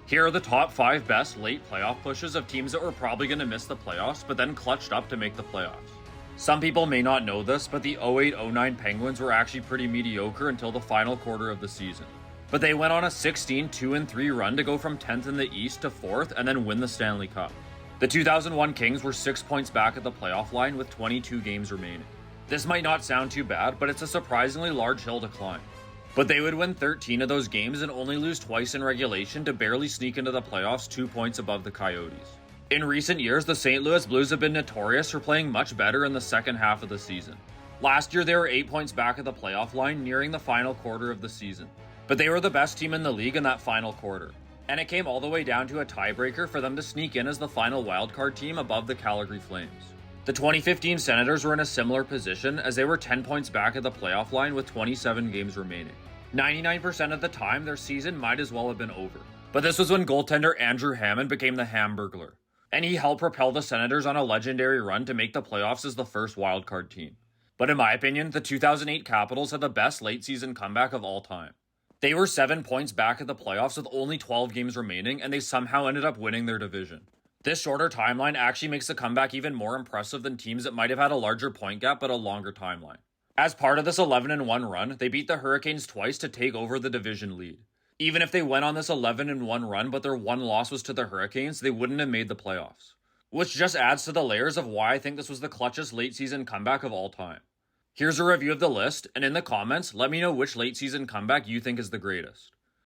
Here are the top 5 best late playoff pushes of teams that were probably going to miss the playoffs but then clutched up to make the playoffs. Some people may not know this, but the 08-09 Penguins were actually pretty mediocre until the final quarter of the season. But they went on a 16-2-3 run to go from 10th in the East to 4th and then win the Stanley Cup. The 2001 Kings were 6 points back at the playoff line with 22 games remaining. This might not sound too bad, but it's a surprisingly large hill to climb. But they would win 13 of those games and only lose twice in regulation to barely sneak into the playoffs 2 points above the Coyotes. In recent years, the St. Louis Blues have been notorious for playing much better in the second half of the season. Last year, they were 8 points back at the playoff line nearing the final quarter of the season. But they were the best team in the league in that final quarter. And it came all the way down to a tiebreaker for them to sneak in as the final wildcard team above the Calgary Flames. The 2015 Senators were in a similar position as they were 10 points back at the playoff line with 27 games remaining. 99% of the time, their season might as well have been over. But this was when goaltender Andrew Hammond became the Hamburglar, and he helped propel the Senators on a legendary run to make the playoffs as the first wildcard team. But in my opinion, the 2008 Capitals had the best late season comeback of all time. They were 7 points back at the playoffs with only 12 games remaining, and they somehow ended up winning their division. This shorter timeline actually makes the comeback even more impressive than teams that might have had a larger point gap but a longer timeline. As part of this 11-1 run, they beat the Hurricanes twice to take over the division lead. Even if they went on this 11-1 run but their one loss was to the Hurricanes, they wouldn't have made the playoffs. Which just adds to the layers of why I think this was the clutchest late season comeback of all time. Here's a review of the list, and in the comments, let me know which late season comeback you think is the greatest.